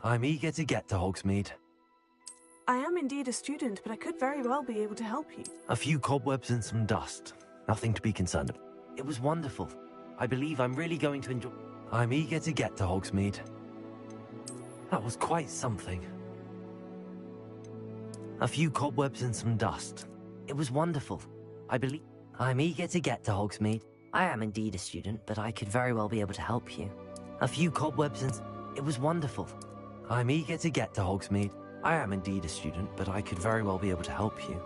I'm eager to get to Hogsmeade. I am indeed a student, but I could very well be able to help you. A few cobwebs and some dust. Nothing to be concerned about. It was wonderful. I believe I'm really going to enjoy... I'm eager to get to Hogsmeade. That was quite something. A few cobwebs and some dust. It was wonderful. I believe... I'm eager to get to Hogsmeade. I am indeed a student, but I could very well be able to help you. A few cobwebs and... It was wonderful. I'm eager to get to Hogsmeade. I am indeed a student, but I could very well be able to help you.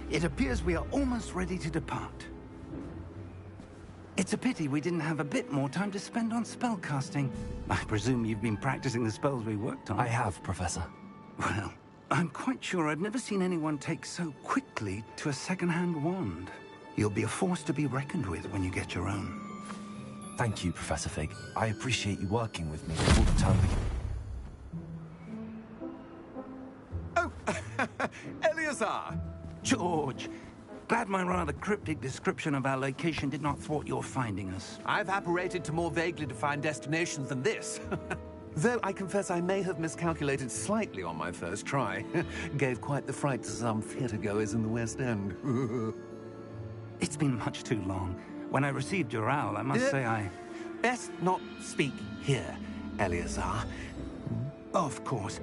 It appears we are almost ready to depart. It's a pity we didn't have a bit more time to spend on spellcasting. I presume you've been practicing the spells we worked on. I have, Professor. Well, I'm quite sure I've never seen anyone take so quickly to a second-hand wand. You'll be a force to be reckoned with when you get your own. Thank you, Professor Fig. I appreciate you working with me before the term begins. Oh, Eleazar! George! Glad my rather cryptic description of our location did not thwart your finding us. I've apparated to more vaguely defined destinations than this. Though I confess I may have miscalculated slightly on my first try. Gave quite the fright to some theatre-goers in the West End. It's been much too long. When I received your owl, I must say I... Best not speak here, Eleazar. Of course.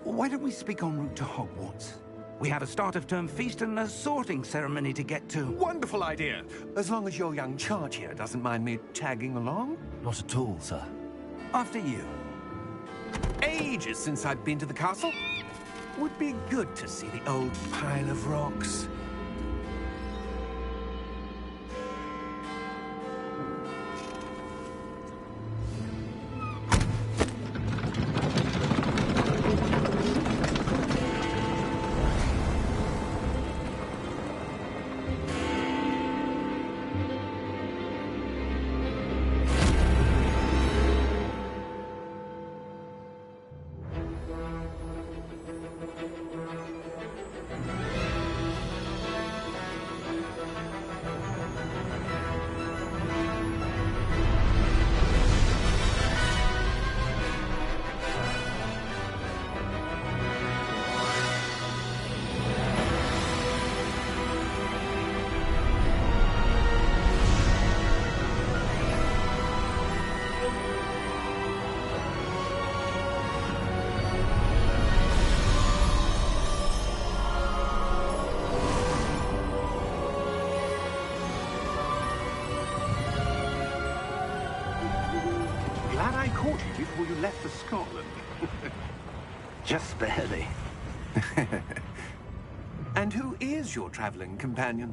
Why don't we speak en route to Hogwarts? We have a start-of-term feast and a sorting ceremony to get to. Wonderful idea! As long as your young charge here doesn't mind me tagging along. Not at all, sir. After you. Ages since I've been to the castle. Would be good to see the old pile of rocks. Glad I caught you before you left for Scotland. Just barely. And who is your traveling companion?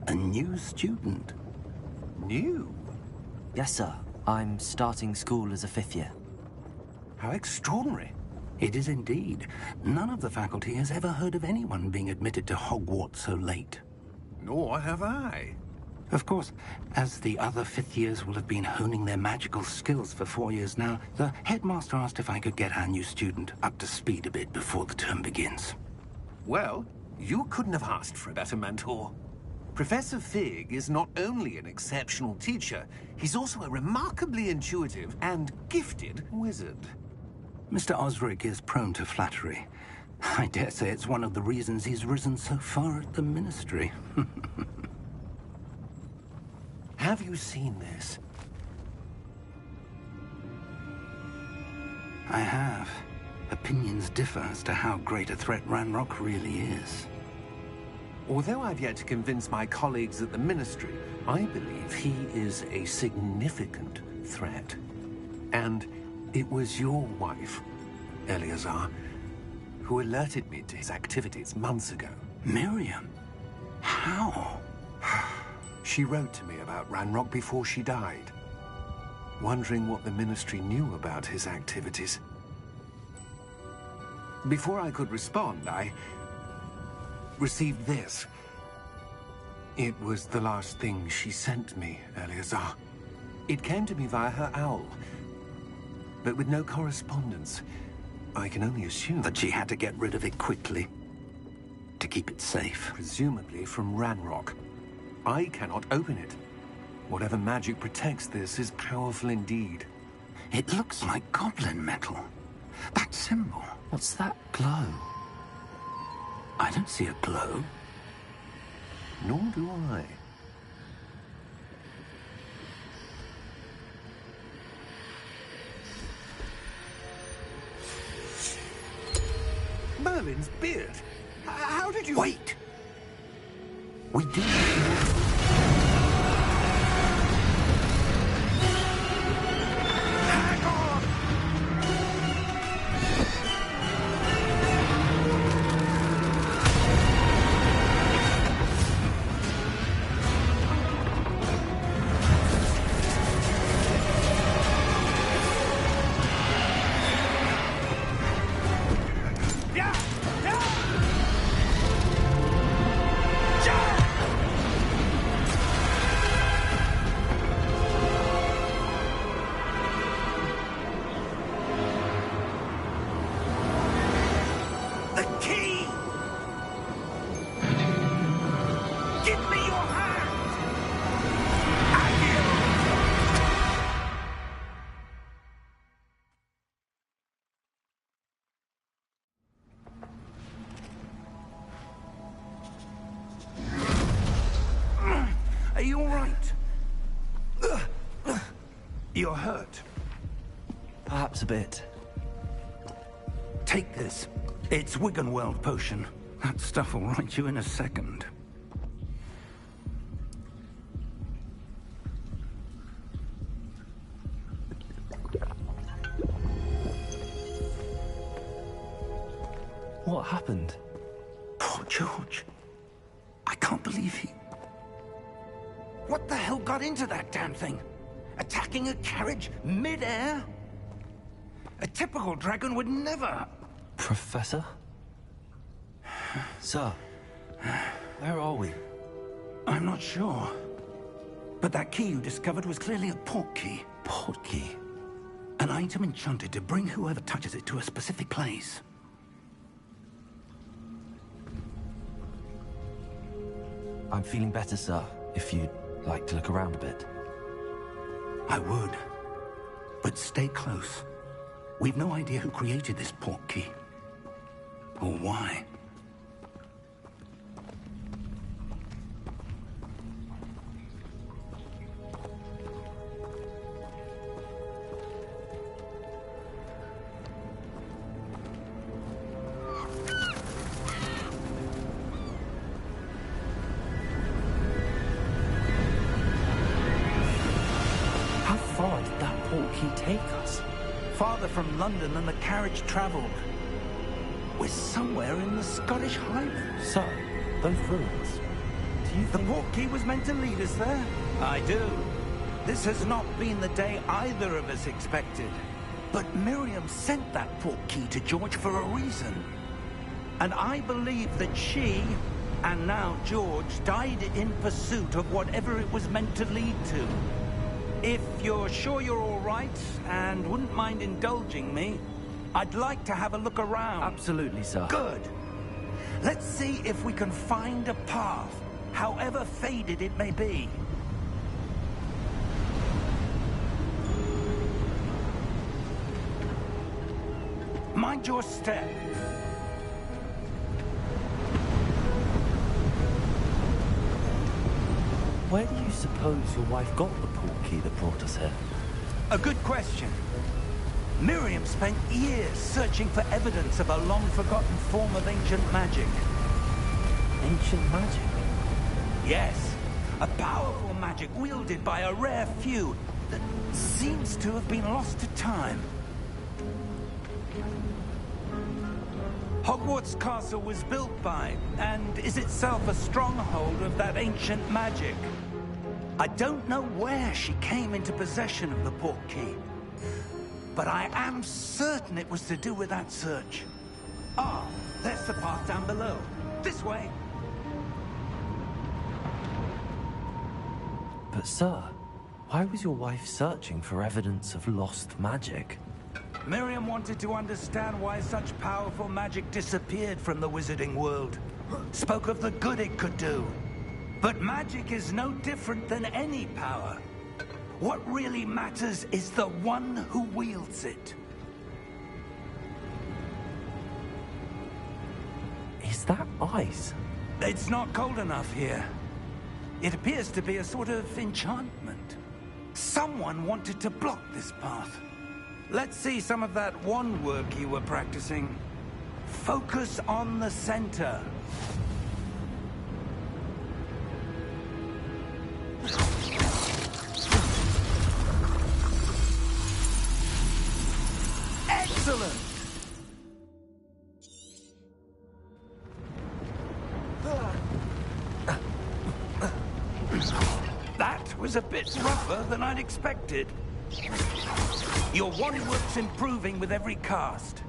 A new student. New? Yes, sir. I'm starting school as a 5th year. How extraordinary. It is indeed. None of the faculty has ever heard of anyone being admitted to Hogwarts so late. Nor have I. Of course, as the other 5th years will have been honing their magical skills for 4 years now, the headmaster asked if I could get our new student up to speed a bit before the term begins. Well, you couldn't have asked for a better mentor. Professor Fig is not only an exceptional teacher, he's also a remarkably intuitive and gifted wizard. Mr. Osric is prone to flattery. I dare say it's one of the reasons he's risen so far at the Ministry. Have you seen this? I have. Opinions differ as to how great a threat Ranrock really is. Although I've yet to convince my colleagues at the Ministry, I believe he is a significant threat. And it was your wife, Eleazar, who alerted me to his activities months ago. Miriam? How? She wrote to me about Ranrock before she died, wondering what the Ministry knew about his activities. Before I could respond, I received this. It was the last thing she sent me, Eleazar. It came to me via her owl, but with no correspondence. I can only assume That she had to get rid of it quickly to keep it safe. presumably from Ranrock. I cannot open it. Whatever magic protects this is powerful indeed. It looks like goblin metal. That symbol. What's that glow? I don't see a glow. Nor do I. Merlin's beard. How did you... Wait! We do... Hang on! Yeah! Yeah! The key! Give me your hand! Are you all right? You're hurt. Perhaps a bit. Take this. It's Wiggenweld potion. That stuff will right you in a second. What happened? Poor George. I can't believe he... What the hell got into that damn thing? Attacking a carriage mid-air? A typical dragon would never... Professor? Sir, where are we? I'm not sure. But that key you discovered was clearly a port key. Port key? An item enchanted to bring whoever touches it to a specific place. I'm feeling better, sir, if you'd like to look around a bit. I would. But stay close. We've no idea who created this port key. Or why. How far did that port key take us? Farther from London than the carriage traveled. We're somewhere in the Scottish Highlands. Sir, those ruins. Do you The think... port key was meant to lead us there? I do. This has not been the day either of us expected. But Miriam sent that port key to George for a reason. And I believe that she, and now George, died in pursuit of whatever it was meant to lead to. If you're sure you're all right, and wouldn't mind indulging me, I'd like to have a look around. Absolutely, sir. Good. Let's see if we can find a path, however faded it may be. Mind your step. Where do you suppose your wife got the port key that brought us here? A good question. Miriam spent years searching for evidence of a long-forgotten form of ancient magic. Ancient magic? Yes, a powerful magic wielded by a rare few that seems to have been lost to time. Hogwarts Castle was built by, and is itself a stronghold of that ancient magic. I don't know where she came into possession of the port key, but I am certain it was to do with that search. Ah, there's the path down below. This way. But sir, why was your wife searching for evidence of lost magic? Miriam wanted to understand why such powerful magic disappeared from the wizarding world. Spoke of the good it could do. But magic is no different than any power. What really matters is the one who wields it. Is that ice? It's not cold enough here. It appears to be a sort of enchantment. Someone wanted to block this path. Let's see some of that wand work you were practicing. Focus on the center. Excellent! That was a bit rougher than I'd expected. Your wand work's improving with every cast.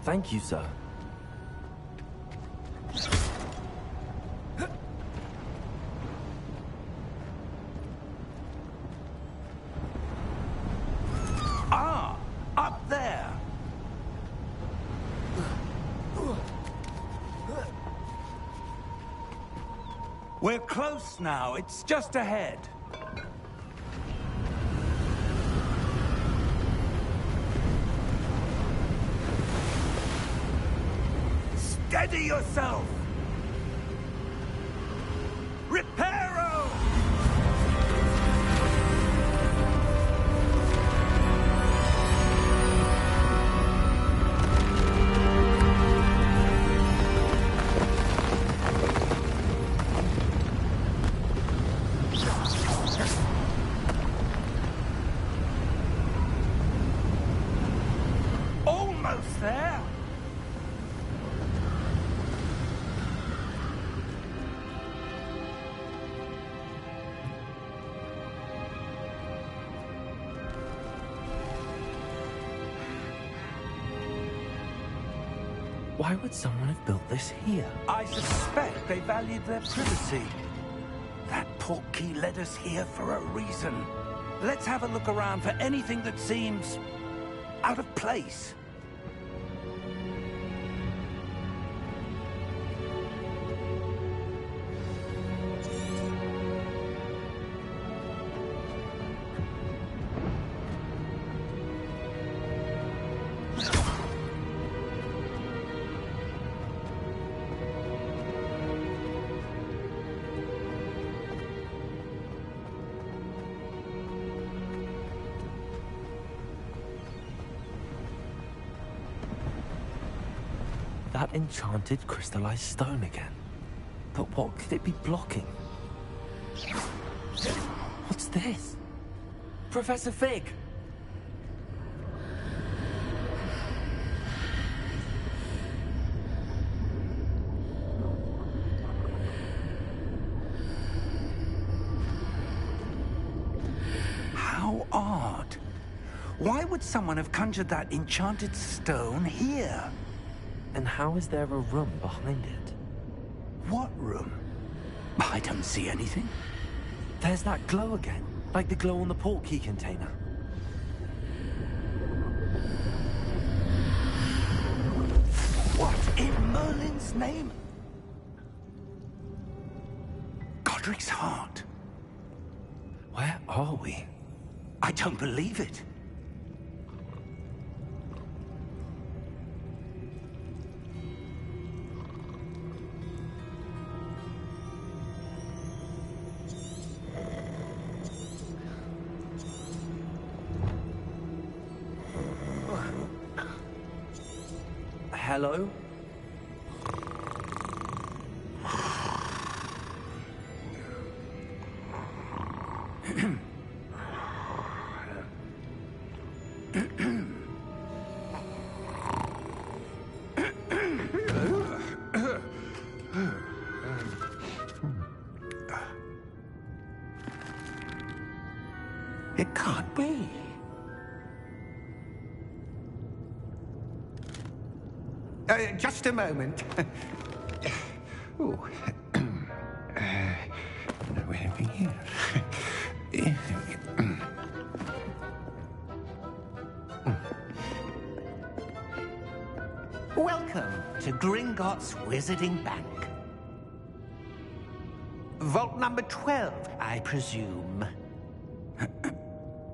Thank you, sir. Ah, up there. We're close now. It's just ahead. Steady yourself! Reparo! Almost there! Why would someone have built this here? I suspect they valued their privacy. That portkey led us here for a reason. Let's have a look around for anything that seems out of place. That enchanted crystallized stone again. But what could it be blocking? What's this? Professor Fig! How odd. Why would someone have conjured that enchanted stone here? And how is there a room behind it? What room? I don't see anything. There's that glow again, like the glow on the portkey container. What in Merlin's name? Godric's heart. Where are we? I don't believe it. Hello? It can't be. Just a moment. Oh. Where have we here? Welcome to Gringotts Wizarding Bank. Vault number 12, I presume.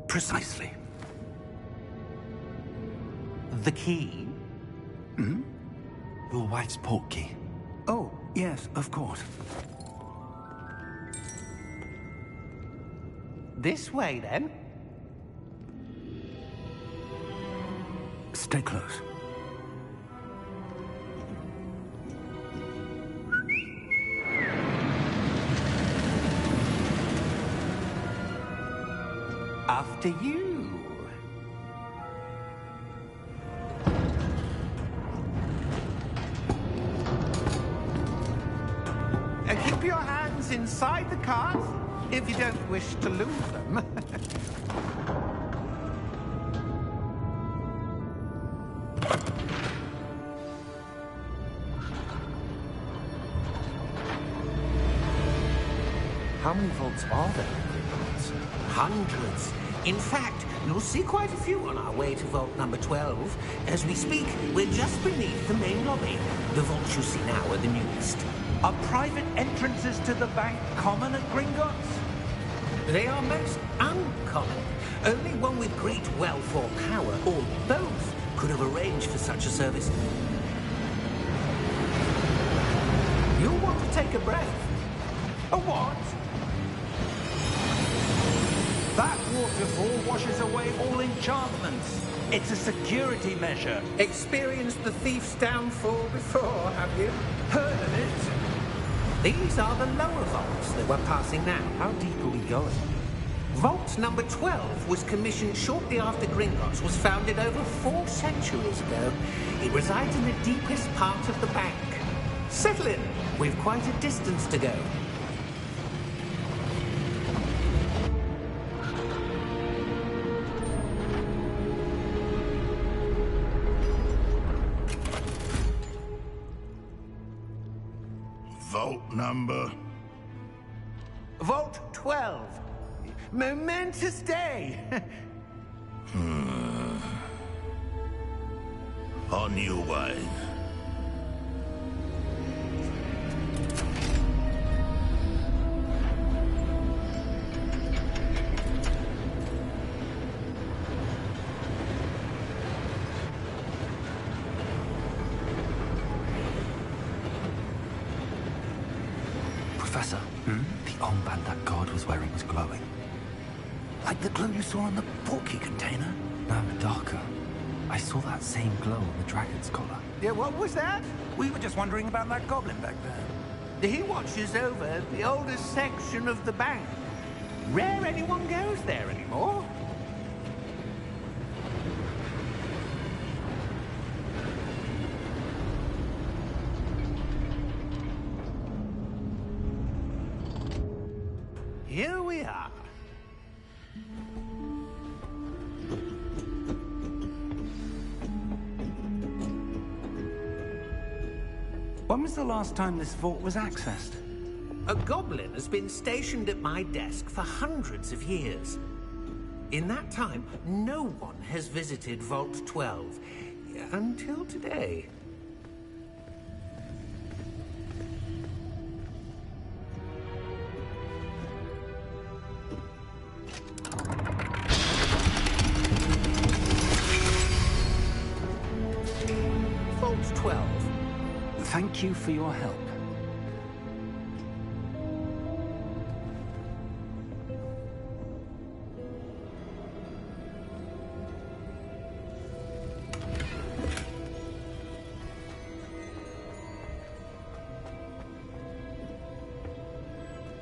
Precisely. The key? Your wife's portkey. Oh, yes, of course. This way, then. Stay close. After you. Keep your hands inside the cart if you don't wish to lose them. How many vaults are there in Gringotts? Hundreds. In fact, you'll see quite a few on our way to vault number 12. As we speak, we're just beneath the main lobby. The vaults you see now are the newest. Are private entrances to the bank common at Gringotts? They are most uncommon. Only one with great wealth or power, or both, could have arranged for such a service. You'll want to take a breath. A what? That waterfall washes away all enchantments. It's a security measure. Experienced the thief's downfall before, have you? Heard of it? These are the lower vaults that we're passing now. How deep are we going? Vault number 12 was commissioned shortly after Gringotts was founded over 4 centuries ago. It resides in the deepest part of the bank. Settle in. We've quite a distance to go. Vault number? Vault 12. Momentous day. On your way. Professor, the armband that guard was wearing was glowing. Like the glow you saw on the portkey container? No, darker. I saw that same glow on the dragon's collar. Yeah, what was that? We were just wondering about that goblin back there. He watches over the oldest section of the bank. Rare anyone goes there anymore. Here we are. When was the last time this vault was accessed? A goblin has been stationed at my desk for hundreds of years. In that time, no one has visited Vault 12. Until today. Vault 12. Thank you for your help.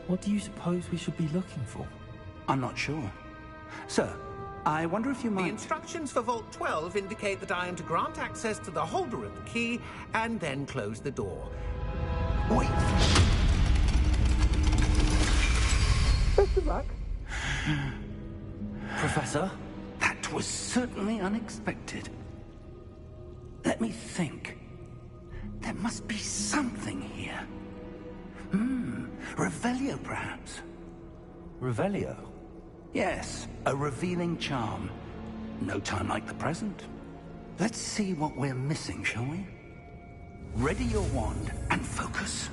What do you suppose we should be looking for? I'm not sure. Sir, I wonder if you The might... instructions for Vault 12 indicate that I am to grant access to the holder of the key and then close the door. Wait! Best of luck. Professor? That was certainly unexpected. Let me think. There must be something here. Revelio, perhaps? Revelio? Yes, a revealing charm. No time like the present. Let's see what we're missing, shall we? Ready your wand and focus.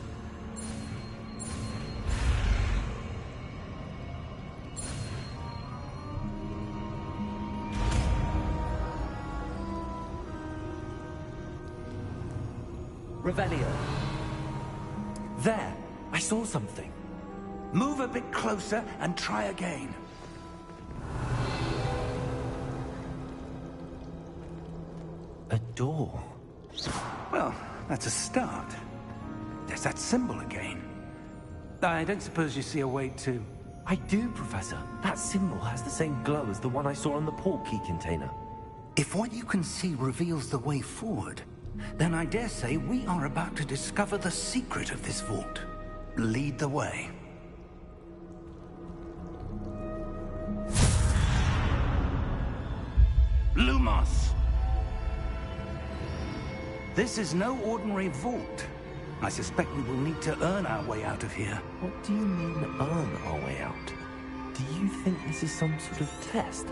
Revelio. There! I saw something. Move a bit closer and try again. A door. Well, that's a start. There's that symbol again. I don't suppose you see a way to... I do, Professor. That symbol has the same glow as the one I saw on the port key container. If what you can see reveals the way forward, then I dare say we are about to discover the secret of this vault. Lead the way. Lumos! This is no ordinary vault. I suspect we will need to earn our way out of here. What do you mean, earn our way out? Do you think this is some sort of test?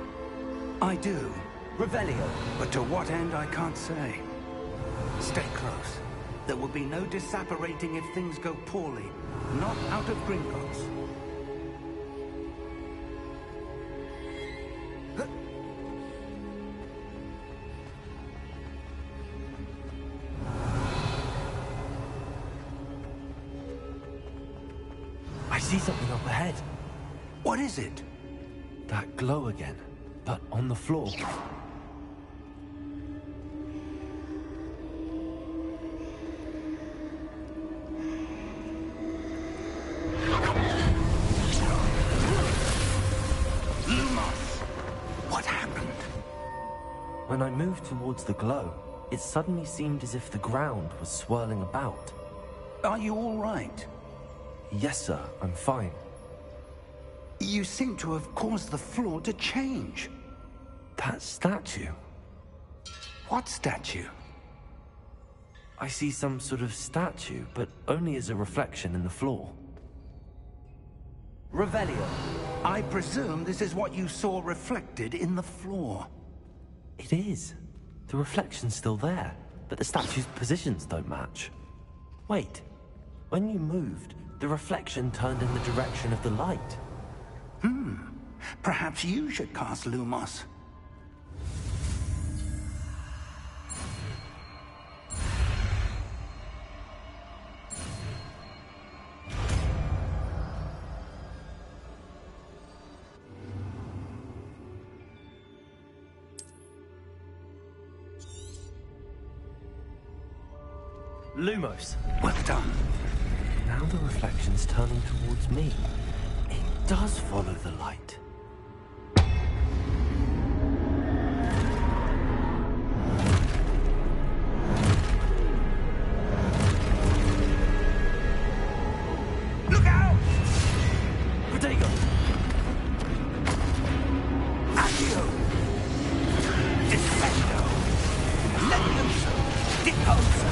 I do. Revelio. But to what end, I can't say. Stay close. There will be no disapparating if things go poorly. Not out of Gringotts. I see something up ahead. What is it? That glow again, but on the floor. When I moved towards the glow, it suddenly seemed as if the ground was swirling about. Are you all right? Yes, sir, I'm fine. You seem to have caused the floor to change. That statue? What statue? I see some sort of statue, but only as a reflection in the floor. Revelio, I presume this is what you saw reflected in the floor. It is. The reflection's still there, but the statue's positions don't match. Wait, when you moved, the reflection turned in the direction of the light. Perhaps you should cast Lumos. Lumos. Well done. Now the reflection's turning towards me. It does follow the light. Look out! Protego! Accio! Defendo! Levioso! Deposo!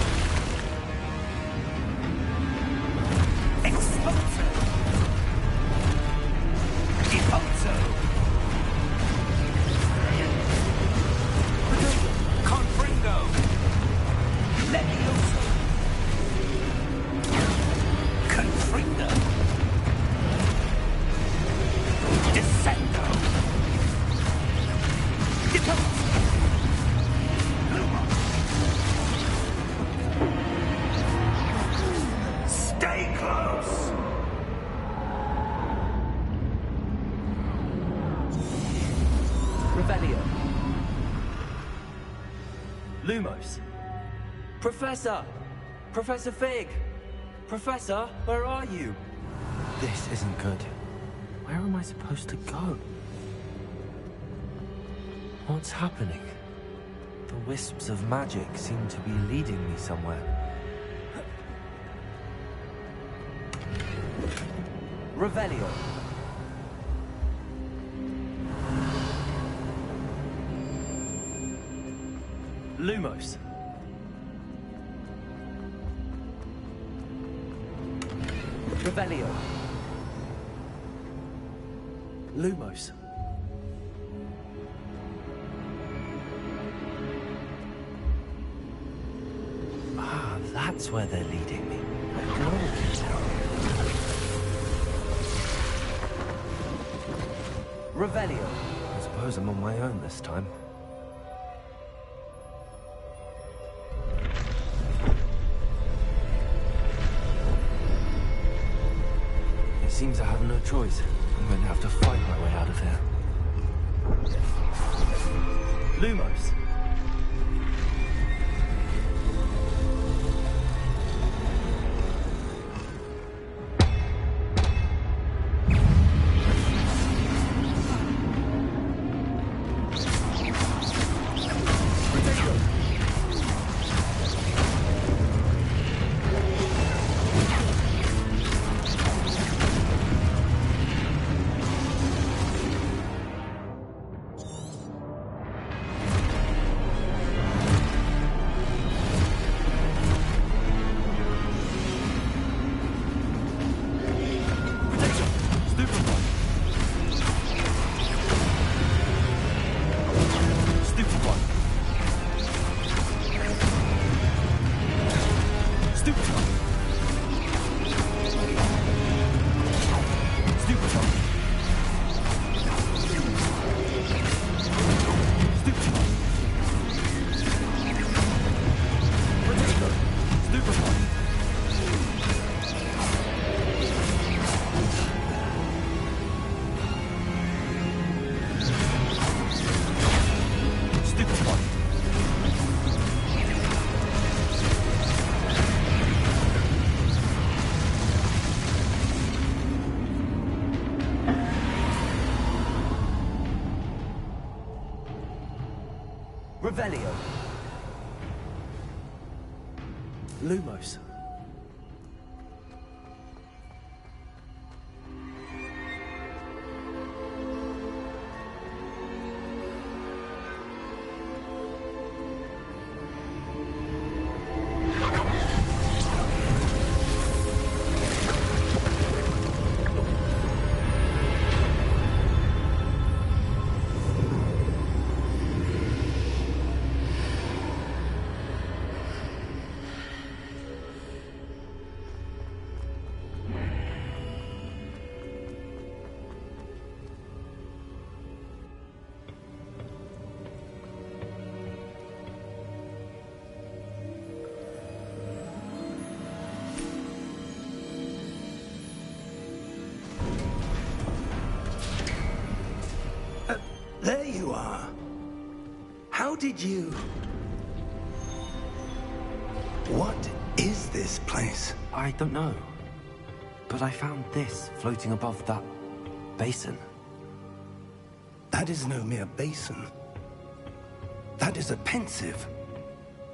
Exposo! Deposo! Confringo! Levioso! Confringo! Descendo! Deposo! Stay close! Revelio. Lumos. Professor! Professor Fig! Professor, where are you? This isn't good. Where am I supposed to go? What's happening? The wisps of magic seem to be leading me somewhere. Revelio. Lumos. Revelio. Lumos. Ah, that's That's where they're leading me. I can already tell. Revelio. I suppose I'm on my own this time. It seems I have no choice. I'm going to have to fight my way out of here. Lumos. Revelio. Lumos. There you are. How did you... What is this place? I don't know. But I found this floating above that basin. That is no mere basin. That is a pensive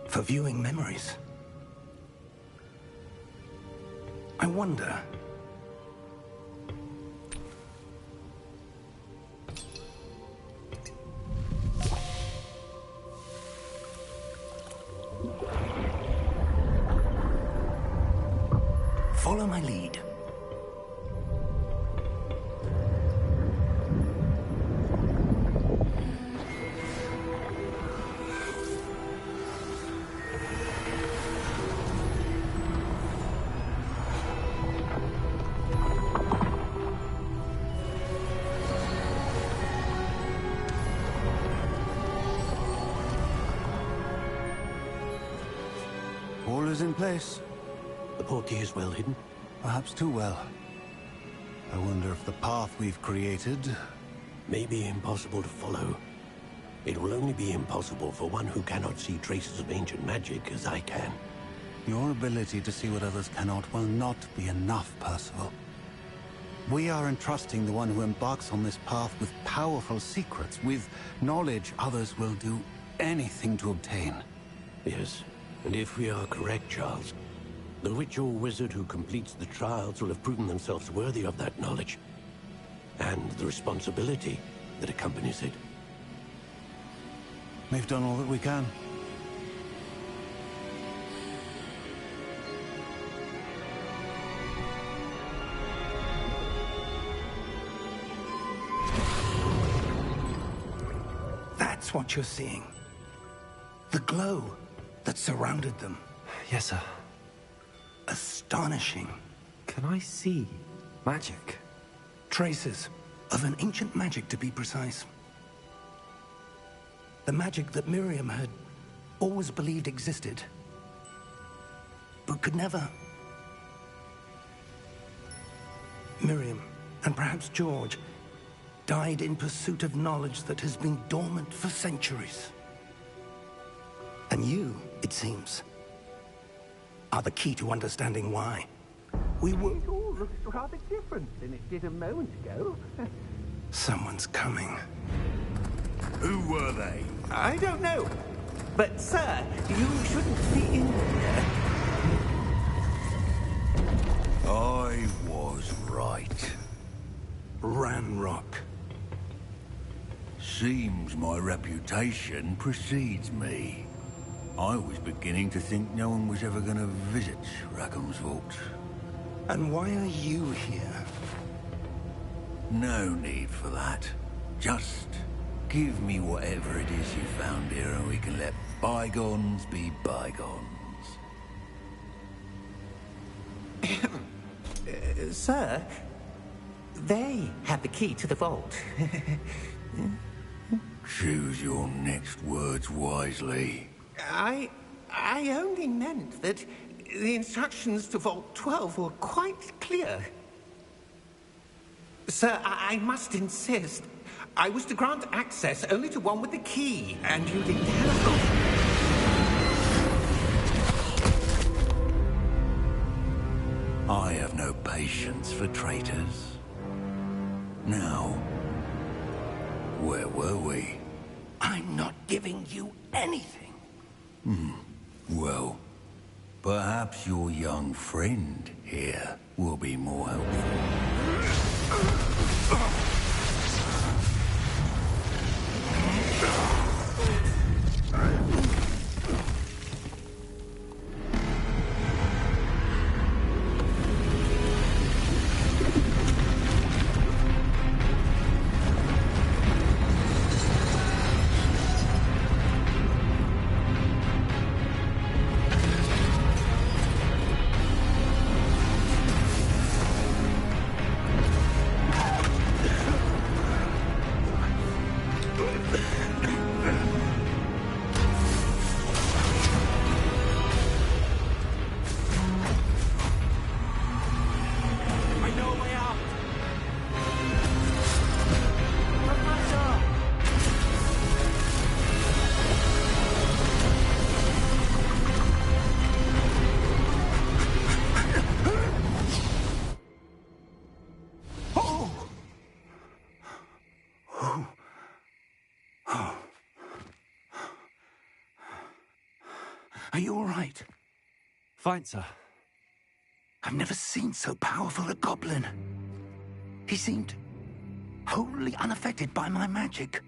for viewing memories. I wonder... Follow my lead. All is in place. The portkey is well hidden. Perhaps too well. I wonder if the path we've created... May be impossible to follow. It will only be impossible for one who cannot see traces of ancient magic as I can. Your ability to see what others cannot will not be enough, Percival. We are entrusting the one who embarks on this path with powerful secrets, with knowledge others will do anything to obtain. Yes, and if we are correct, Charles, the witch or wizard who completes the trials will have proven themselves worthy of that knowledge, and the responsibility that accompanies it. We've done all that we can. That's what you're seeing. The glow that surrounded them. Yes, sir. astonishing. Can I see magic? Traces of an ancient magic, to be precise. The magic that Miriam had always believed existed, but could never. Miriam, and perhaps George, died in pursuit of knowledge that has been dormant for centuries. And you, it seems, are the key to understanding why. We were... It all looks rather different than it did a moment ago. Someone's coming. Who were they? I don't know. But, sir, you shouldn't be in here. I was right. Ranrock. Seems my reputation precedes me. I was beginning to think no one was ever going to visit Rackham's vault. And why are you here? No need for that. Just give me whatever it is you found here and we can let bygones be bygones. Sir, they have the key to the vault. Choose your next words wisely. I only meant that the instructions to Vault 12 were quite clear. Sir, I must insist. I was to grant access only to one with the key, and you didn't have. I have no patience for traitors. Now, where were we? I'm not giving you anything. Well, perhaps your young friend here will be more helpful. Are you all right? Fine, sir. I've never seen so powerful a goblin. He seemed wholly unaffected by my magic.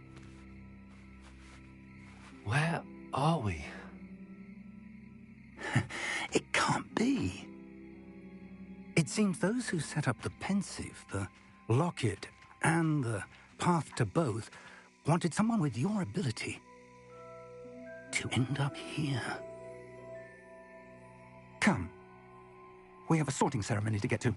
Where are we? It can't be. It seems those who set up the Pensieve, the Locket, and the Path to Both wanted someone with your ability to end up here. Come. We have a sorting ceremony to get to.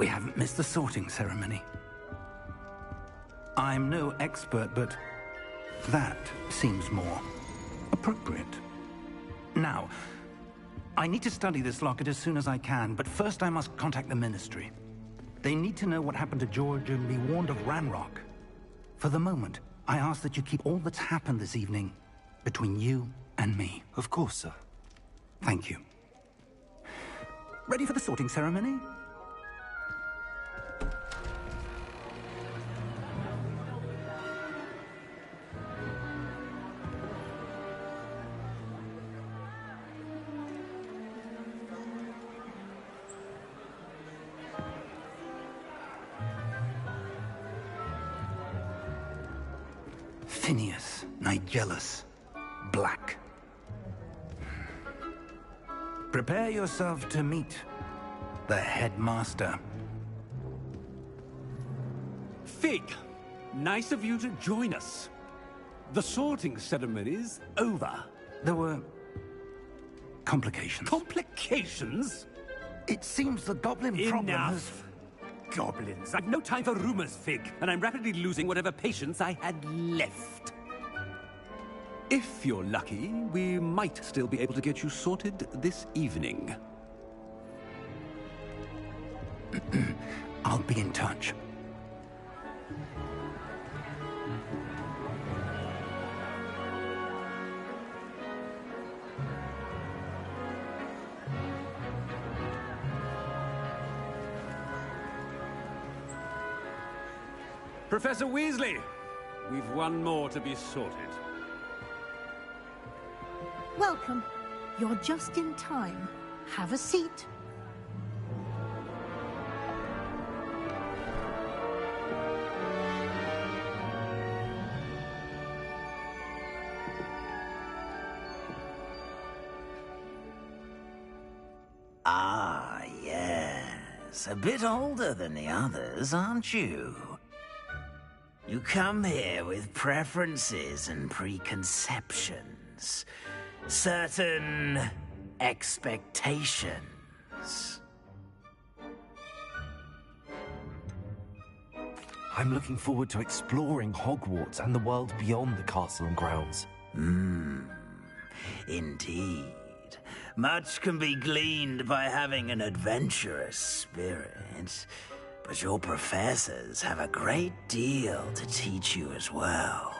We haven't missed the sorting ceremony. I'm no expert, but that seems more appropriate. Now, I need to study this locket as soon as I can, but first I must contact the Ministry. They need to know what happened to George and be warned of Ranrock. For the moment, I ask that you keep all that's happened this evening between you and me. Of course, sir. Thank you. Ready for the sorting ceremony? Phineas Nigellus Black. Prepare yourself to meet the headmaster. Fig, nice of you to join us. The sorting ceremony's over. There were complications. Complications? It seems the goblin problem has... Enough! Goblins. I've no time for rumors, Fig, and I'm rapidly losing whatever patience I had left. If you're lucky, we might still be able to get you sorted this evening. I'll be in touch. Professor Weasley, we've one more to be sorted. Welcome. You're just in time. Have a seat. Ah, yes. A bit older than the others, aren't you? You come here with preferences and preconceptions. Certain expectations. I'm looking forward to exploring Hogwarts and the world beyond the castle and grounds. Indeed. Much can be gleaned by having an adventurous spirit, but your professors have a great deal to teach you as well.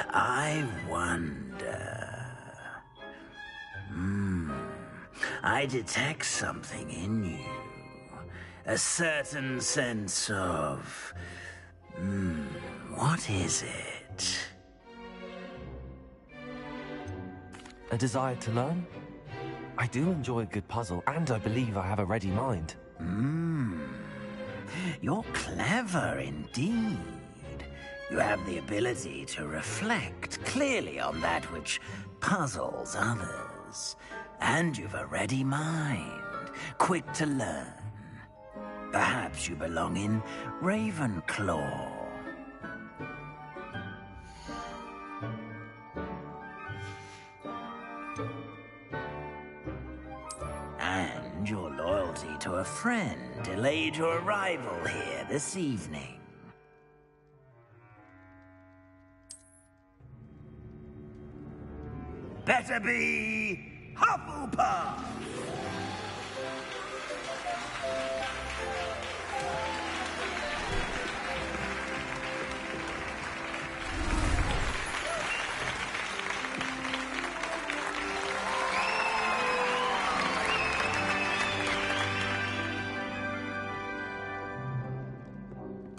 I wonder... I detect something in you. A certain sense of... what is it? A desire to learn? I do enjoy a good puzzle, and I believe I have a ready mind. You're clever indeed. You have the ability to reflect clearly on that which puzzles others. And you've a ready mind, quick to learn. Perhaps you belong in Ravenclaw. And your loyalty to a friend delayed your arrival here this evening. Better be Hufflepuff!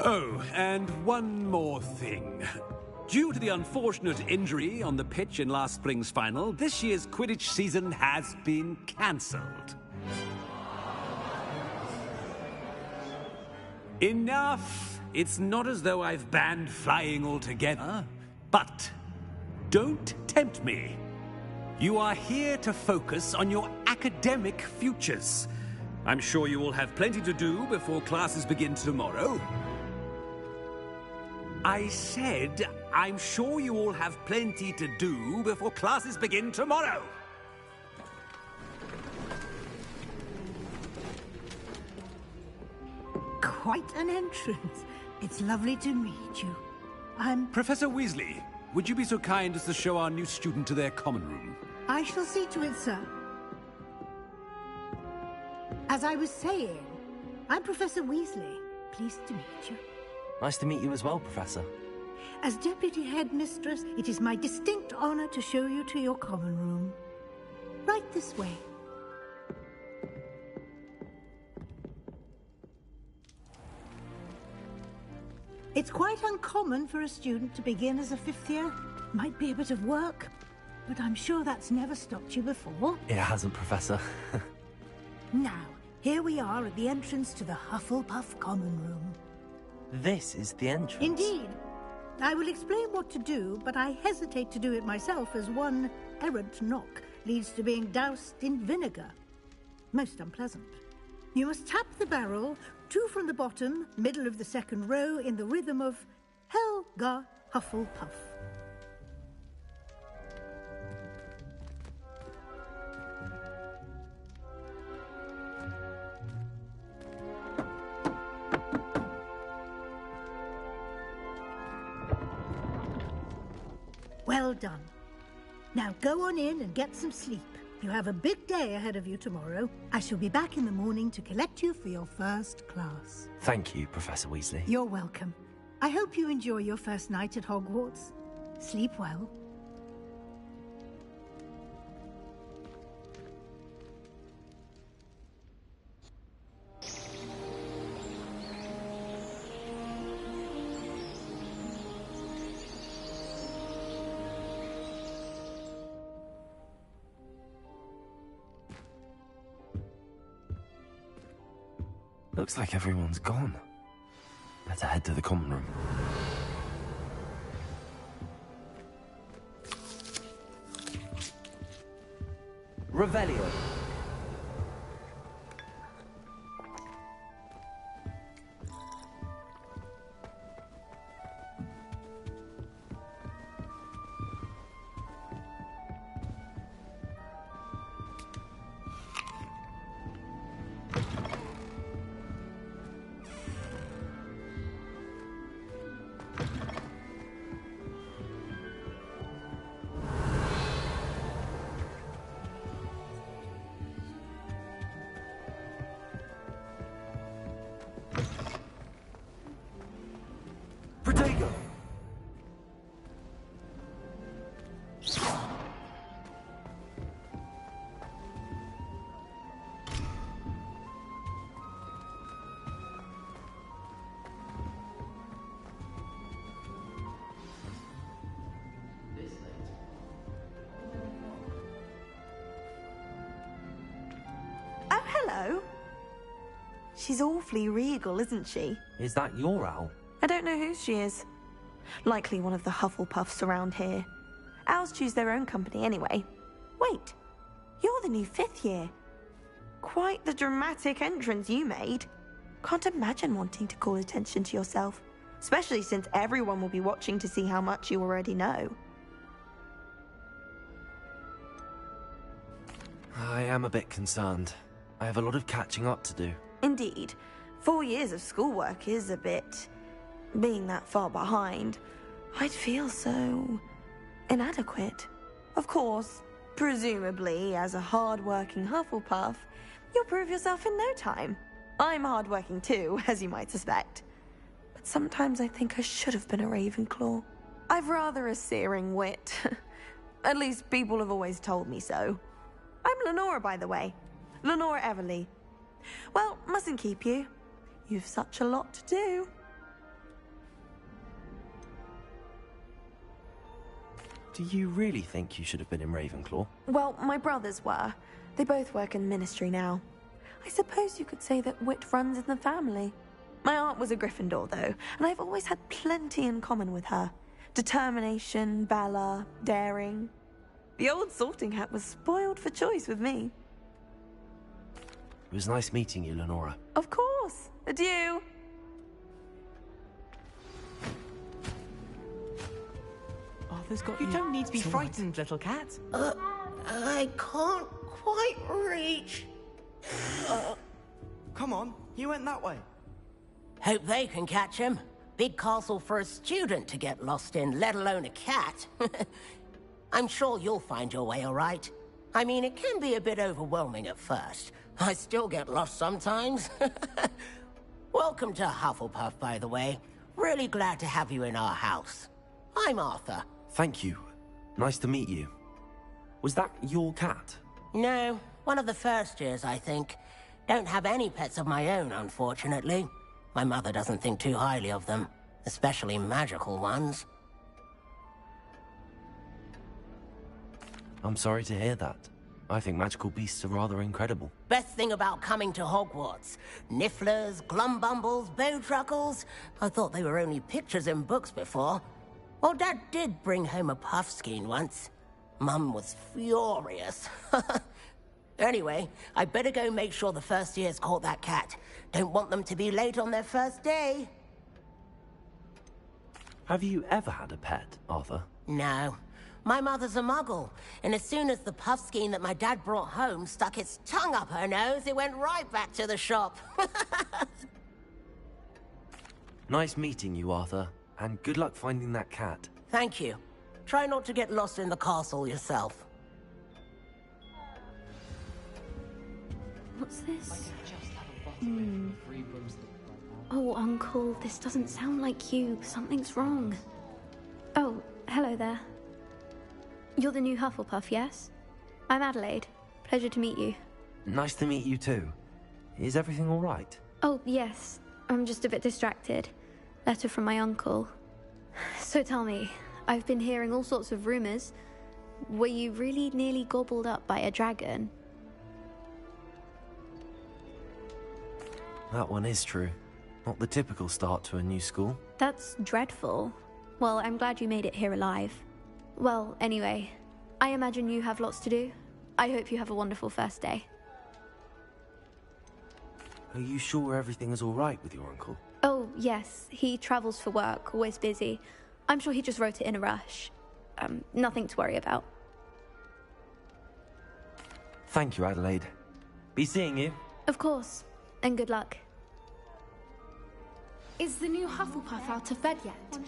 Oh, and one more thing. Due to the unfortunate injury on the pitch in last spring's final, this year's Quidditch season has been cancelled. Enough! It's not as though I've banned flying altogether, but don't tempt me. You are here to focus on your academic futures. I'm sure you will have plenty to do before classes begin tomorrow. I said, I'm sure you all have plenty to do before classes begin tomorrow. quite an entrance. It's lovely to meet you. I'm... Professor Weasley, would you be so kind as to show our new student to their common room? I shall see to it, sir. As I was saying, I'm Professor Weasley. Pleased to meet you. Nice to meet you as well, Professor. As Deputy Headmistress, it is my distinct honor to show you to your common room. Right this way. It's quite uncommon for a student to begin as a fifth year. Might be a bit of work, but I'm sure that's never stopped you before. It hasn't, Professor. Now, here we are at the entrance to the Hufflepuff Common Room. This is the entrance? Indeed. I will explain what to do, but I hesitate to do it myself as one errant knock leads to being doused in vinegar. Most unpleasant. You must tap the barrel, 2 from the bottom, middle of the second row, in the rhythm of Helga Hufflepuff. Well done. Now go on in and get some sleep. You have a big day ahead of you tomorrow. I shall be back in the morning to collect you for your first class. Thank you, Professor Weasley. You're welcome. I hope you enjoy your first night at Hogwarts. Sleep well. Looks like everyone's gone. Better head to the common room. Revelio. Protego! Oh, hello. She's awfully regal, isn't she? Is that your owl? I don't know who she is. Likely one of the Hufflepuffs around here. Owls choose their own company anyway. Wait, you're the new 5th year. Quite the dramatic entrance you made. Can't imagine wanting to call attention to yourself, especially since everyone will be watching to see how much you already know. I am a bit concerned. I have a lot of catching up to do. Indeed. 4 years of schoolwork is a bit... Being that far behind, I'd feel so... inadequate. Of course, presumably, as a hard-working Hufflepuff, you'll prove yourself in no time. I'm hard-working too, as you might suspect. But sometimes I think I should have been a Ravenclaw. I've rather a searing wit. At least people have always told me so. I'm Lenora, by the way. Lenora Everly. Well, mustn't keep you. You've such a lot to do. Do you really think you should have been in Ravenclaw? Well, my brothers were. They both work in the Ministry now. I suppose you could say that wit runs in the family. My aunt was a Gryffindor, though, and I've always had plenty in common with her. Determination, valor, daring. The old sorting hat was spoiled for choice with me. It was nice meeting you, Lenora. Of course. Adieu. Arthur's got you. You don't need to be frightened, little cat. I can't quite reach. Come on, you went that way. Hope they can catch him. Big castle for a student to get lost in, let alone a cat. I'm sure you'll find your way all right. I mean, it can be a bit overwhelming at first. I still get lost sometimes. Welcome to Hufflepuff, by the way. Really glad to have you in our house. I'm Arthur. Thank you. Nice to meet you. Was that your cat? No, one of the first years, I think. Don't have any pets of my own, unfortunately. My mother doesn't think too highly of them, especially magical ones. I'm sorry to hear that. I think magical beasts are rather incredible. Best thing about coming to Hogwarts. Nifflers, Glumbumbles, Bowtruckles. I thought they were only pictures in books before. Well, Dad did bring home a Puffskein once. Mum was furious. Anyway, I better go make sure the first years caught that cat. Don't want them to be late on their first day. Have you ever had a pet, Arthur? No. My mother's a muggle, and as soon as the Puffskein that my dad brought home stuck its tongue up her nose, it went right back to the shop. Nice meeting you, Arthur, and good luck finding that cat. Thank you. Try not to get lost in the castle yourself. What's this? Oh, Uncle, this doesn't sound like you. Something's wrong. Oh, hello there. You're the new Hufflepuff, yes? I'm Adelaide. Pleasure to meet you. Nice to meet you too. Is everything all right? Oh, yes. I'm just a bit distracted. Letter from my uncle. So tell me, I've been hearing all sorts of rumors. Were you really nearly gobbled up by a dragon? That one is true. Not the typical start to a new school. That's dreadful. Well, I'm glad you made it here alive. Well, anyway, I imagine you have lots to do. I hope you have a wonderful first day. Are you sure everything is all right with your uncle? Oh, yes. He travels for work, always busy. I'm sure he just wrote it in a rush. Nothing to worry about. Thank you, Adelaide. Be seeing you. Of course. And good luck. Is the new Hufflepuff out of bed yet?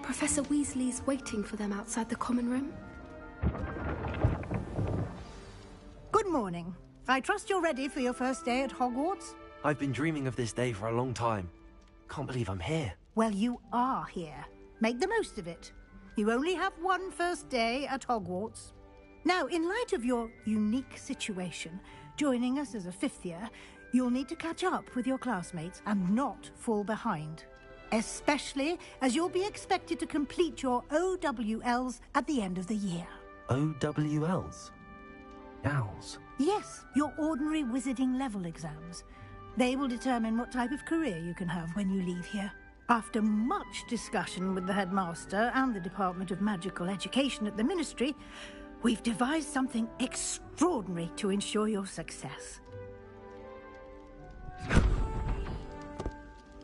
Professor Weasley's waiting for them outside the common room. Good morning. I trust you're ready for your first day at Hogwarts? I've been dreaming of this day for a long time. Can't believe I'm here. Well, you are here. Make the most of it. You only have one first day at Hogwarts. Now, in light of your unique situation, joining us as a fifth year, you'll need to catch up with your classmates and not fall behind. Especially as you'll be expected to complete your OWLs at the end of the year. OWLs? Owls? Yes, your ordinary wizarding level exams. They will determine what type of career you can have when you leave here. After much discussion with the headmaster and the Department of Magical Education at the Ministry, we've devised something extraordinary to ensure your success.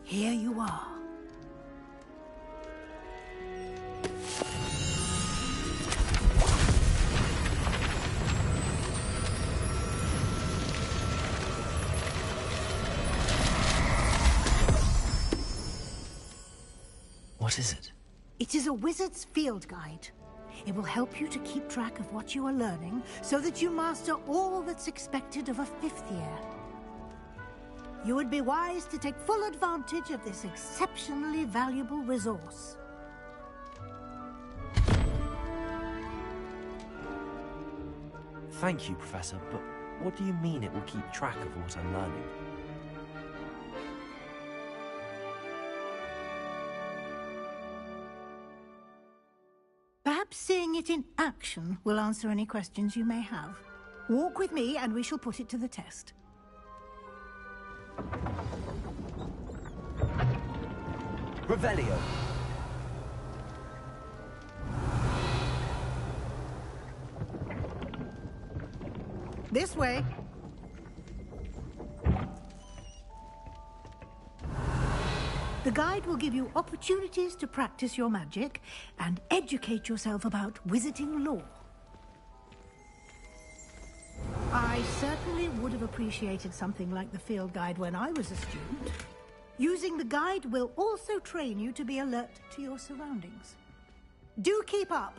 Here you are. What is it? It is a wizard's field guide. It will help you to keep track of what you are learning so that you master all that's expected of a fifth year. You would be wise to take full advantage of this exceptionally valuable resource. Thank you, Professor, but what do you mean it will keep track of what I'm learning? Perhaps seeing it in action will answer any questions you may have. Walk with me and we shall put it to the test. Revelio. This way. The guide will give you opportunities to practice your magic and educate yourself about wizarding lore. I certainly would have appreciated something like the field guide when I was a student. Using the guide will also train you to be alert to your surroundings. Do keep up!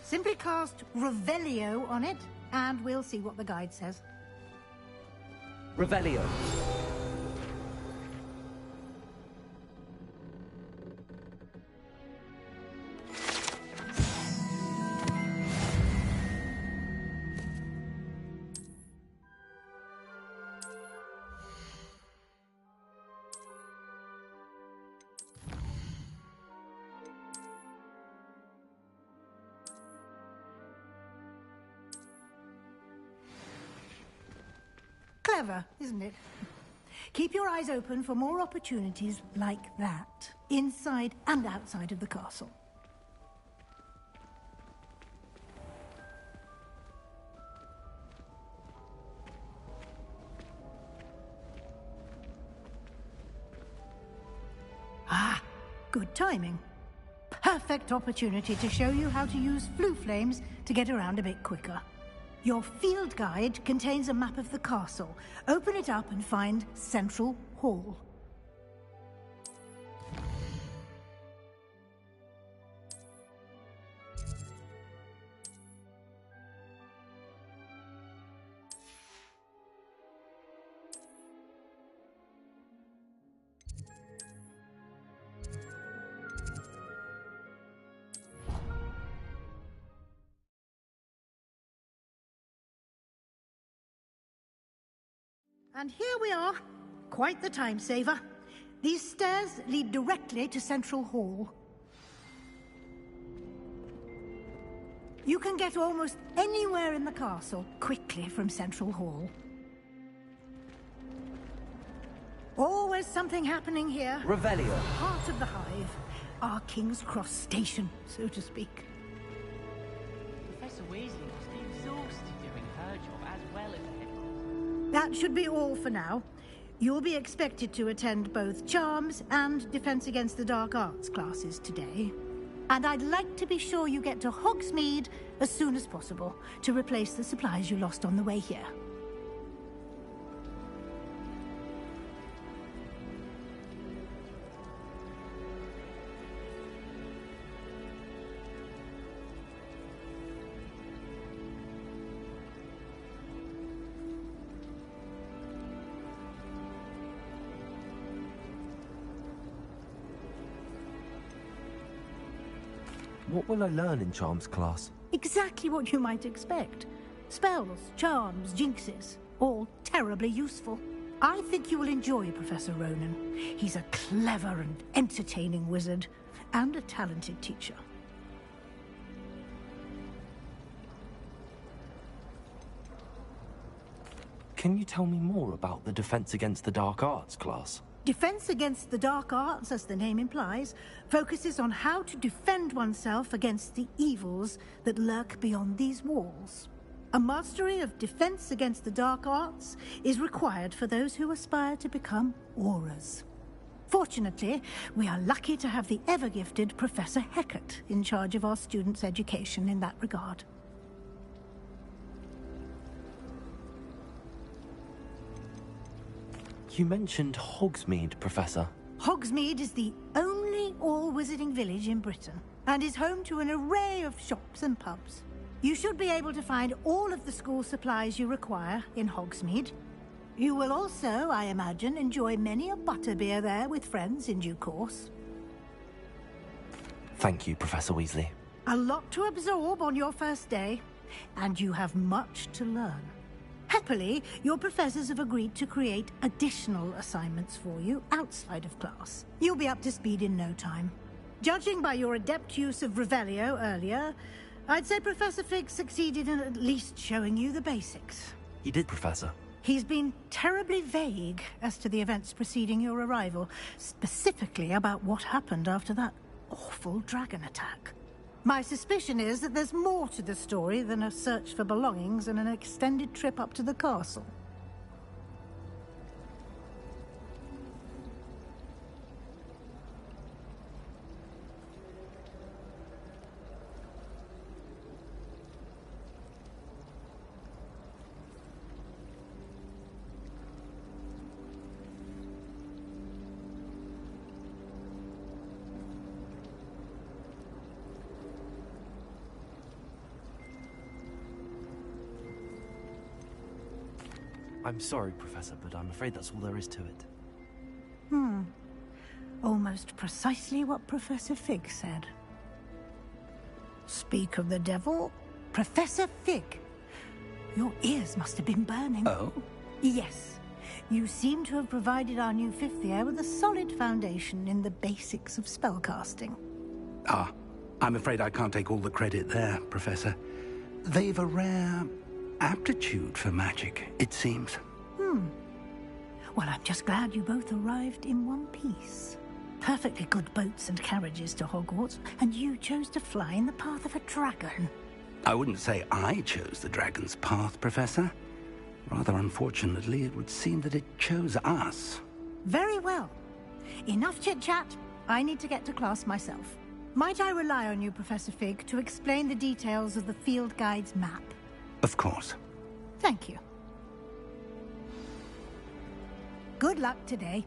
Simply cast Revelio on it, and we'll see what the guide says. Revelio. Clever, isn't it? Keep your eyes open for more opportunities like that, inside and outside of the castle. Ah, good timing. Perfect opportunity to show you how to use flue flames to get around a bit quicker. Your field guide contains a map of the castle. Open it up and find Central Hall. And here we are. Quite the time saver. These stairs lead directly to Central Hall. You can get almost anywhere in the castle quickly from Central Hall. Always something happening here. Revelio. Heart of the Hive. Our King's Cross station, so to speak. Professor Weasley must be exhausted doing her job as well as the head. That should be all for now. You'll be expected to attend both Charms and Defense Against the Dark Arts classes today. And I'd like to be sure you get to Hogsmeade as soon as possible to replace the supplies you lost on the way here. What will I learn in Charms class? Exactly what you might expect. Spells, charms, jinxes, all terribly useful. I think you will enjoy Professor Ronen. He's a clever and entertaining wizard, and a talented teacher. Can you tell me more about the Defense Against the Dark Arts class? Defense Against the Dark Arts, as the name implies, focuses on how to defend oneself against the evils that lurk beyond these walls. A mastery of Defense Against the Dark Arts is required for those who aspire to become Aurors. Fortunately, we are lucky to have the ever-gifted Professor Hecat in charge of our students' education in that regard. You mentioned Hogsmeade, Professor. Hogsmeade is the only all-wizarding village in Britain, and is home to an array of shops and pubs. You should be able to find all of the school supplies you require in Hogsmeade. You will also, I imagine, enjoy many a butterbeer there with friends in due course. Thank you, Professor Weasley. A lot to absorb on your first day, and you have much to learn. Happily, your professors have agreed to create additional assignments for you outside of class. You'll be up to speed in no time. Judging by your adept use of Revelio earlier, I'd say Professor Fig succeeded in at least showing you the basics. He did, Professor. He's been terribly vague as to the events preceding your arrival, specifically about what happened after that awful dragon attack. My suspicion is that there's more to the story than a search for belongings and an extended trip up to the castle. I'm sorry, Professor, but I'm afraid that's all there is to it. Almost precisely what Professor Fig said. Speak of the devil, Professor Fig. Your ears must have been burning. Oh? Yes. You seem to have provided our new fifth year with a solid foundation in the basics of spellcasting. Ah, I'm afraid I can't take all the credit there, Professor. They've a rare aptitude for magic, it seems. Well, I'm just glad you both arrived in one piece. Perfectly good boats and carriages to Hogwarts, and you chose to fly in the path of a dragon. I wouldn't say I chose the dragon's path, Professor. Rather unfortunately, it would seem that it chose us. Very well. Enough chit-chat. I need to get to class myself. Might I rely on you, Professor Fig, to explain the details of the field guide's map? Of course. Thank you. Good luck today.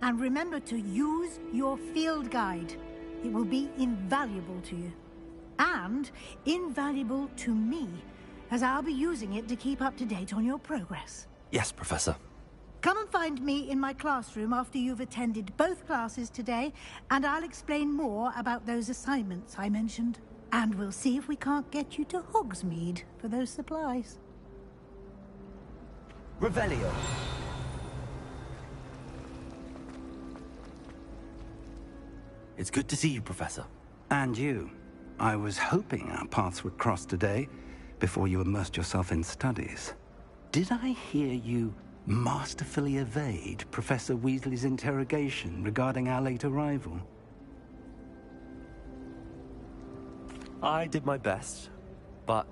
And remember to use your field guide. It will be invaluable to you. And invaluable to me, as I'll be using it to keep up to date on your progress. Yes, Professor. Come and find me in my classroom after you've attended both classes today, and I'll explain more about those assignments I mentioned. And we'll see if we can't get you to Hogsmeade for those supplies. Revelio. It's good to see you, Professor. And you. I was hoping our paths would cross today, before you immersed yourself in studies. Did I hear you masterfully evade Professor Weasley's interrogation regarding our late arrival? I did my best, but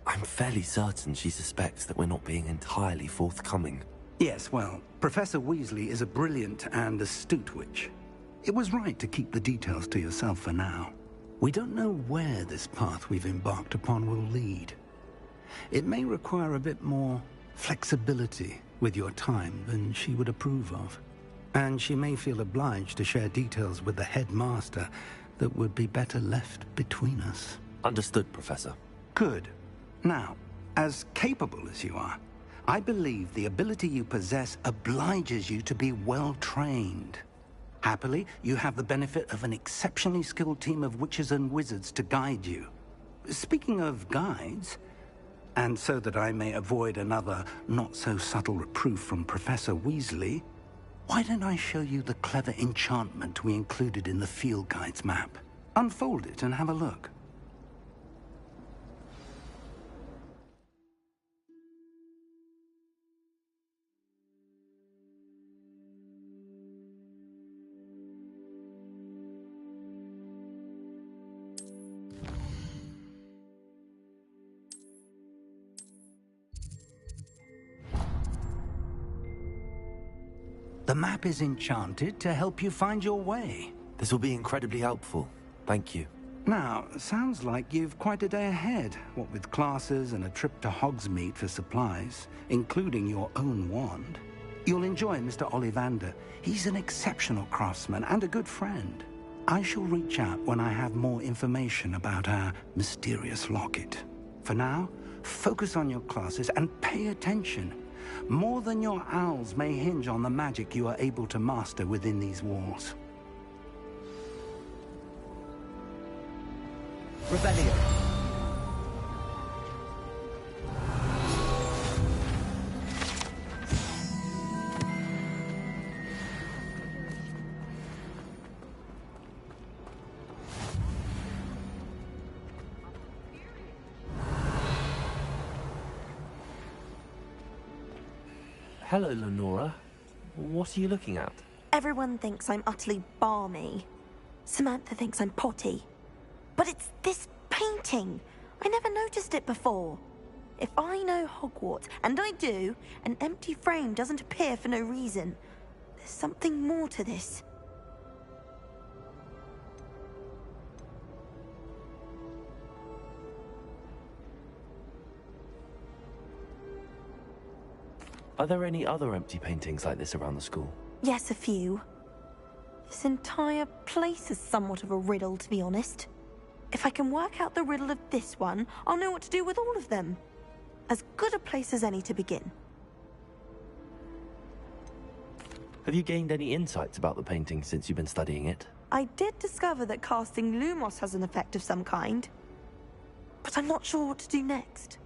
I'm fairly certain she suspects that we're not being entirely forthcoming. Yes, well, Professor Weasley is a brilliant and astute witch. It was right to keep the details to yourself for now. We don't know where this path we've embarked upon will lead. It may require a bit more flexibility with your time than she would approve of. And she may feel obliged to share details with the headmaster that would be better left between us. Understood, Professor. Good. Now, as capable as you are, I believe the ability you possess obliges you to be well trained. Happily, you have the benefit of an exceptionally skilled team of witches and wizards to guide you. Speaking of guides, and so that I may avoid another not-so-subtle reproof from Professor Weasley, why don't I show you the clever enchantment we included in the field guide's map? Unfold it and have a look. The map is enchanted to help you find your way. This will be incredibly helpful. Thank you. Now, sounds like you've quite a day ahead, what with classes and a trip to Hogsmeade for supplies, including your own wand. You'll enjoy Mr. Ollivander. He's an exceptional craftsman and a good friend. I shall reach out when I have more information about our mysterious locket. For now, focus on your classes and pay attention. More than your owls may hinge on the magic you are able to master within these walls. Revelio. Hello, Lenora. What are you looking at? Everyone thinks I'm utterly balmy. Samantha thinks I'm potty. But it's this painting. I never noticed it before. If I know Hogwarts, and I do, an empty frame doesn't appear for no reason. There's something more to this. Are there any other empty paintings like this around the school? Yes, a few. This entire place is somewhat of a riddle, to be honest. If I can work out the riddle of this one, I'll know what to do with all of them. As good a place as any to begin. Have you gained any insights about the painting since you've been studying it? I did discover that casting Lumos has an effect of some kind, but I'm not sure what to do next.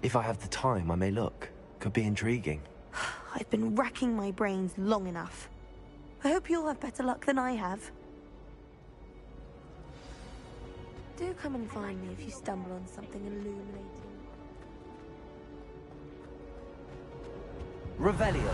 If I have the time, I may look. Could be intriguing. I've been racking my brains long enough. I hope you'll have better luck than I have. Do come and find me if you stumble on something illuminating. Revelio.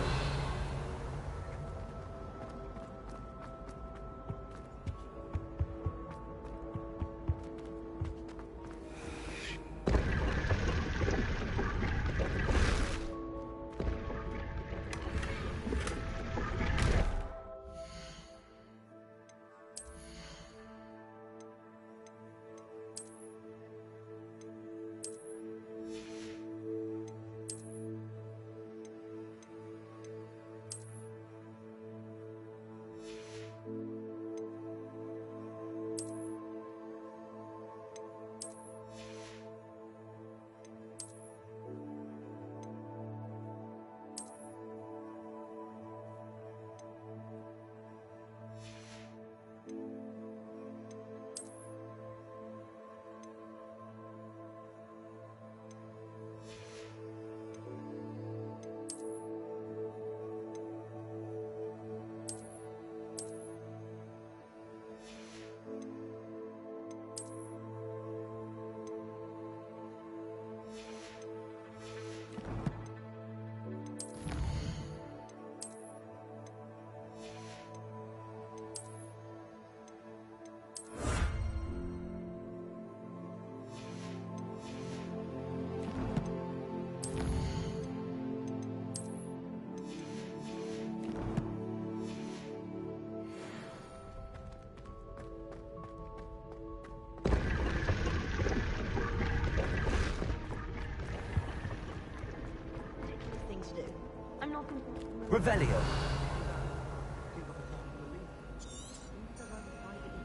Revelio.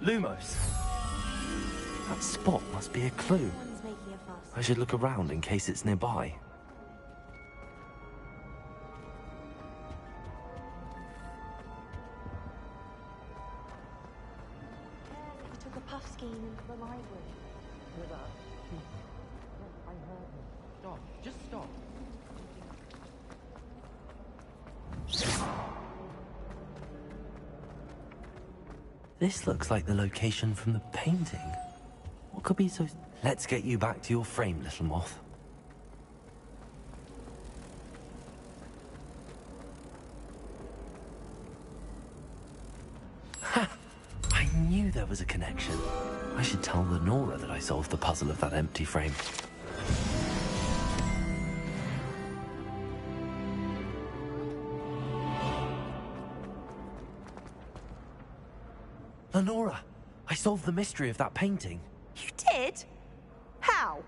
Lumos. That spot must be a clue. I should look around in case it's nearby. He took a puff scheme into the library. I heard him. Stop. Just stop. This looks like the location from the painting. What could be so... Let's get you back to your frame, little moth. Ha! I knew there was a connection. I should tell Lenora that I solved the puzzle of that empty frame. Lenora, I solved the mystery of that painting. You did? How?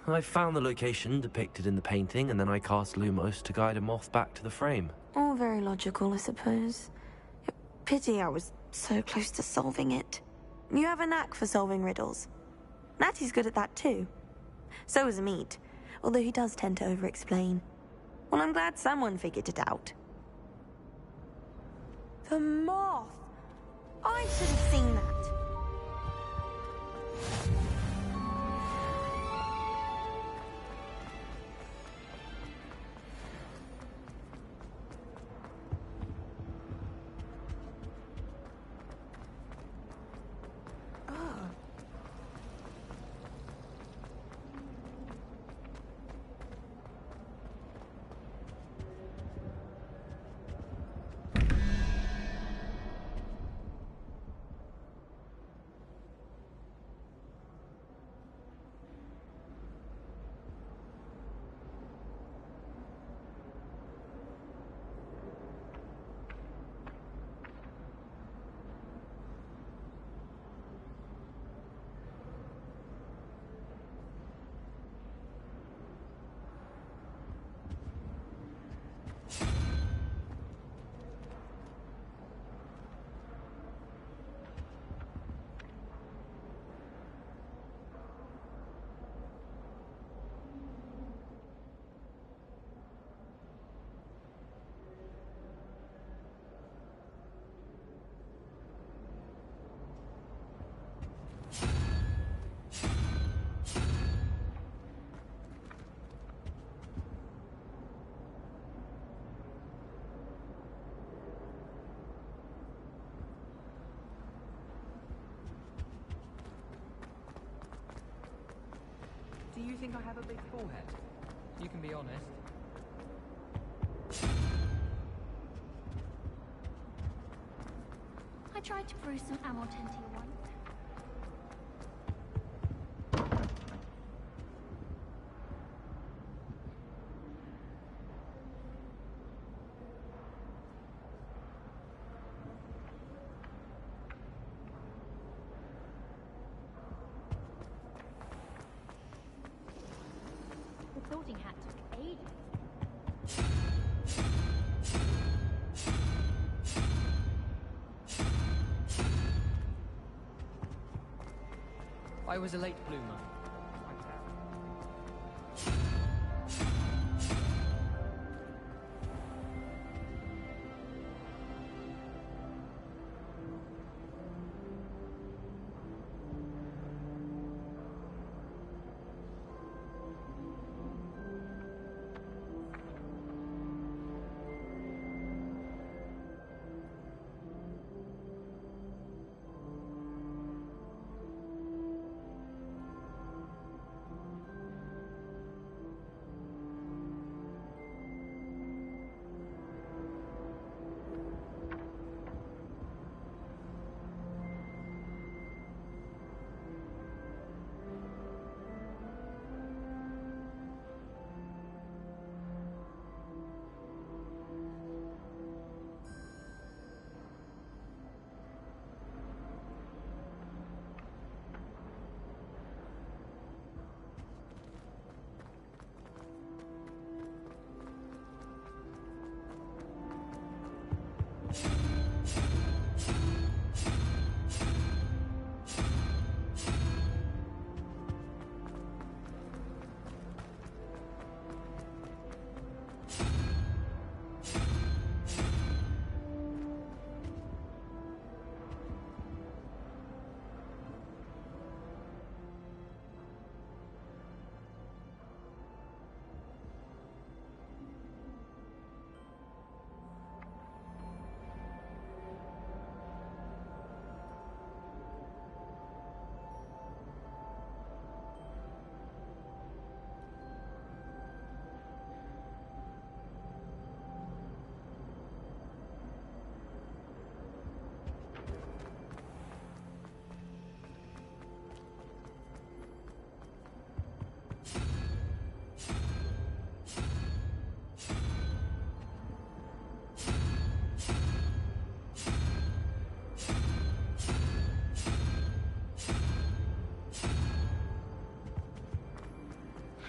I found the location depicted in the painting, and then I cast Lumos to guide a moth back to the frame. All very logical, I suppose. Pity I was so close to solving it. You have a knack for solving riddles. Natty's good at that too. So is Amit, although he does tend to over-explain. Well, I'm glad someone figured it out. The moth! I should have seen that. Do you think I have a big forehead? You can be honest. I tried to brew some Amortentia once. The sorting hat took ages. I was a late bloomer.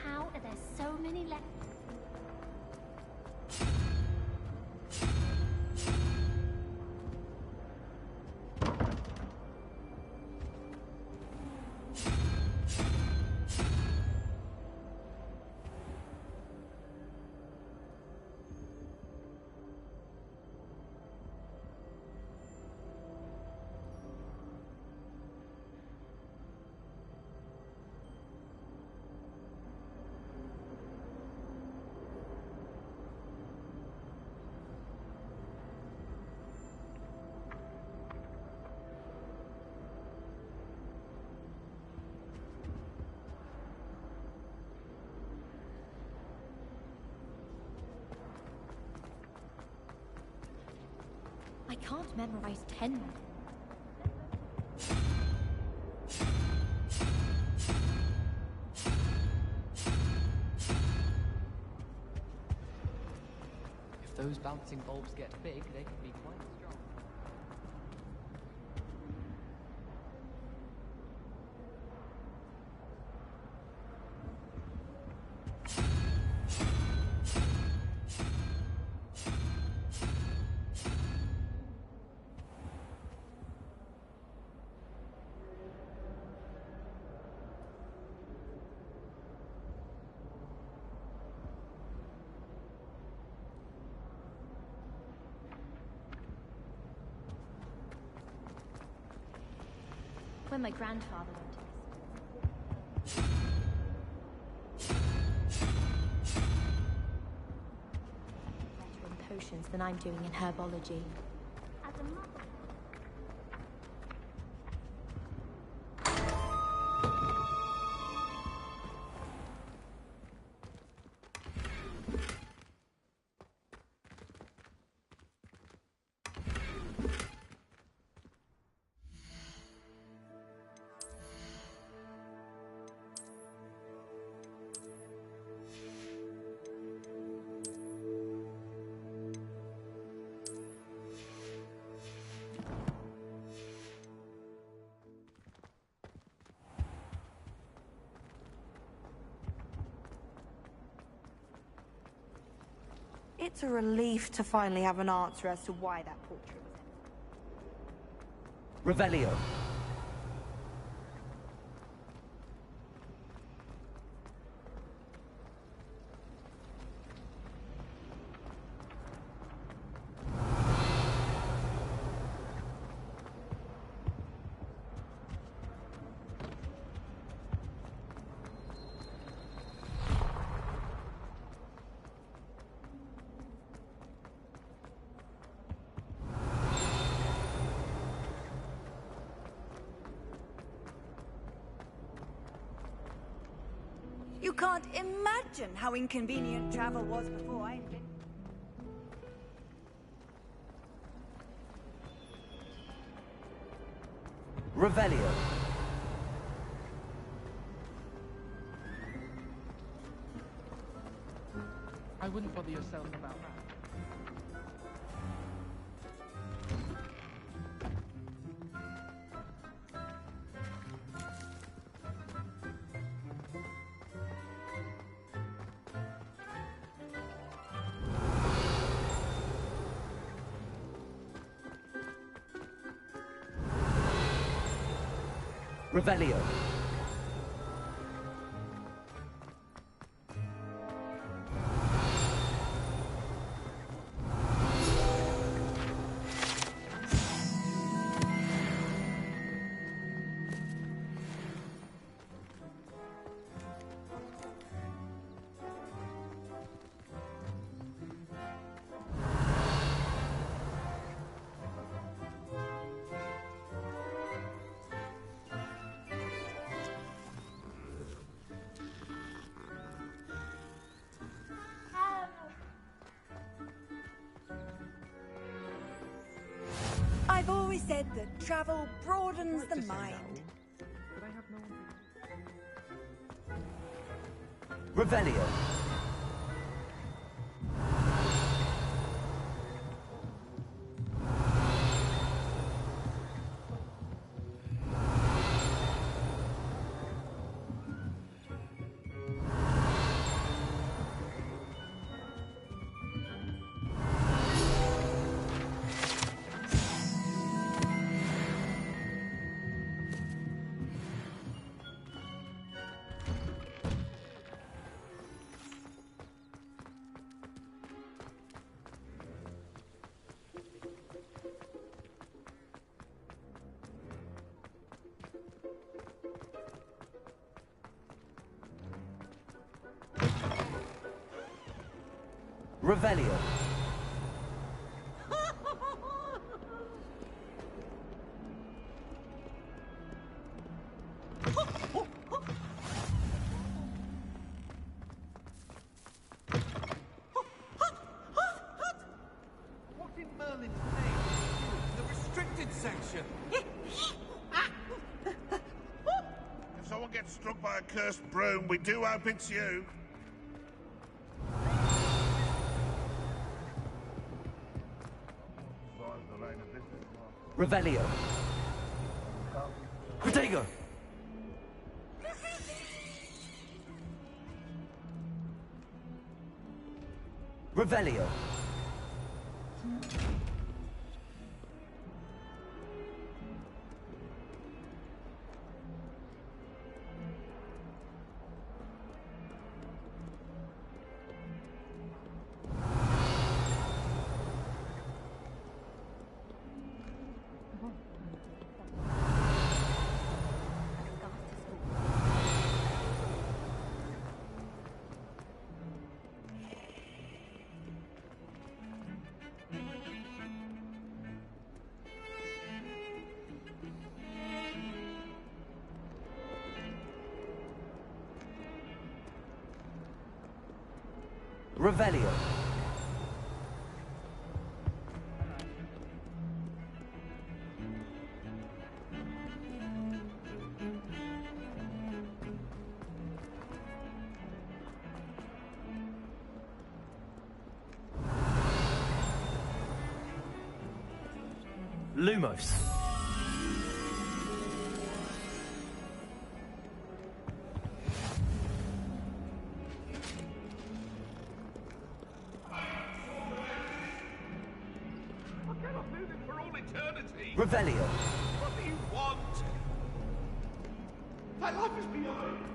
How are there so many left? I can't memorize 10. If those bouncing bulbs get big, they could be quite strong. When my grandfather went to Better in potions than I'm doing in herbology. as a mother. It's a relief to finally have an answer as to why that portrait was... Revelio. You can't imagine how inconvenient travel was before I invented... Revelio. I wouldn't bother yourself about that. Revelio. I've always said that travel broadens the mind. Revelio. Revelio. What in Merlin's name? The restricted section. If someone gets struck by a cursed broom, we do hope it's you. Revelio. Protego. Revelio. Revelio. Lumos. Revelio. What do you want? My life is beyond.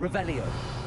Revelio.